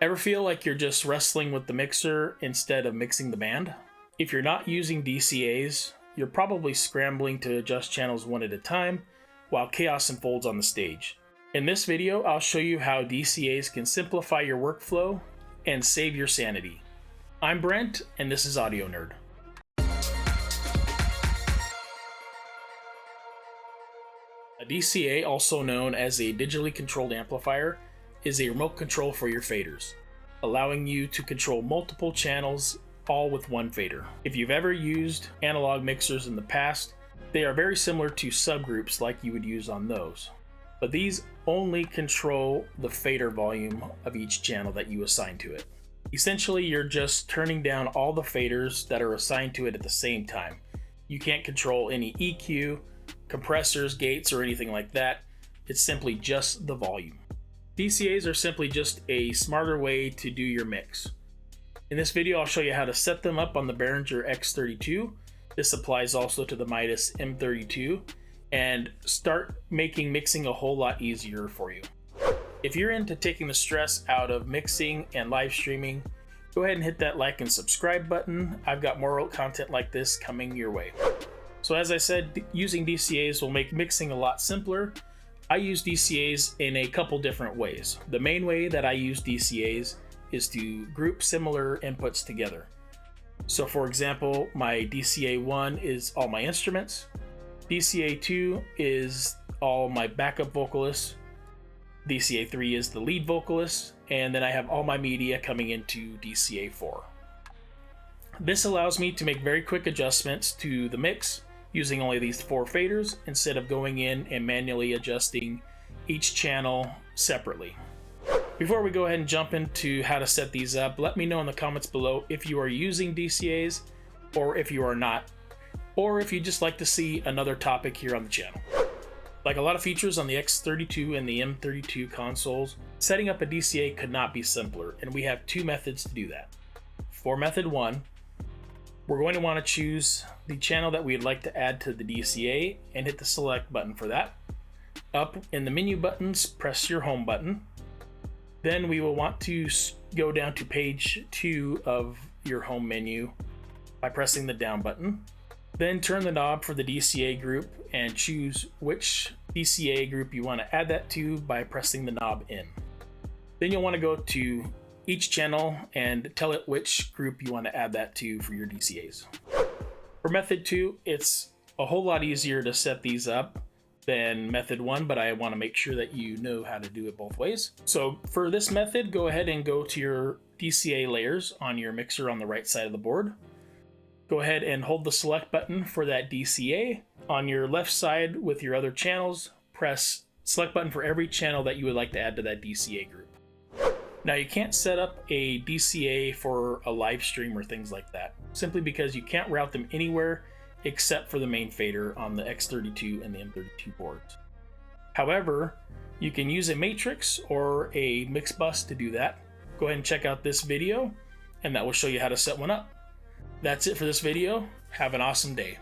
Ever feel like you're just wrestling with the mixer instead of mixing the band? If you're not using DCAs, you're probably scrambling to adjust channels one at a time while chaos unfolds on the stage. In this video, I'll show you how DCAs can simplify your workflow and save your sanity. I'm Brent, and this is Audio Nerd. A DCA, also known as a digitally controlled amplifier, is a remote control for your faders, allowing you to control multiple channels all with one fader. If you've ever used analog mixers in the past, they are very similar to subgroups like you would use on those, but these only control the fader volume of each channel that you assign to it. Essentially, you're just turning down all the faders that are assigned to it at the same time. You can't control any EQ, compressors, gates, or anything like that. It's simply just the volume. DCAs are simply just a smarter way to do your mix. In this video, I'll show you how to set them up on the Behringer X32. This applies also to the Midas M32, and start making mixing a whole lot easier for you. If you're into taking the stress out of mixing and live streaming, go ahead and hit that like and subscribe button. I've got more content like this coming your way. So as I said, using DCAs will make mixing a lot simpler. I use DCAs in a couple different ways. The main way that I use DCAs is to group similar inputs together. So for example, my DCA 1 is all my instruments, DCA 2 is all my backup vocalists, DCA 3 is the lead vocalist, and then I have all my media coming into DCA 4. This allows me to make very quick adjustments to the mix using only these 4 faders instead of going in and manually adjusting each channel separately. Before we go ahead and jump into how to set these up, let me know in the comments below if you are using DCAs or if you are not, or if you just like to see another topic here on the channel. Like a lot of features on the X32 and the M32 consoles, setting up a DCA could not be simpler, and we have 2 methods to do that. For method 1, we're going to want to choose the channel that we'd like to add to the DCA and hit the select button for that. Up in the menu buttons, press your home button. Then we will want to go down to page 2 of your home menu by pressing the down button. Then turn the knob for the DCA group and choose which DCA group you want to add that to by pressing the knob in. Then you'll want to go to each channel and tell it which group you want to add that to for your DCAs. For method 2, it's a whole lot easier to set these up than method 1, but I want to make sure that you know how to do it both ways. So for this method, go ahead and go to your DCA layers on your mixer on the right side of the board. Go ahead and hold the select button for that DCA. On your left side with your other channels, press select button for every channel that you would like to add to that DCA group. Now you can't set up a DCA for a live stream or things like that, simply because you can't route them anywhere except for the main fader on the X32 and the M32 boards. However, you can use a matrix or a mix bus to do that. Go ahead and check out this video, and that will show you how to set one up. That's it for this video. Have an awesome day.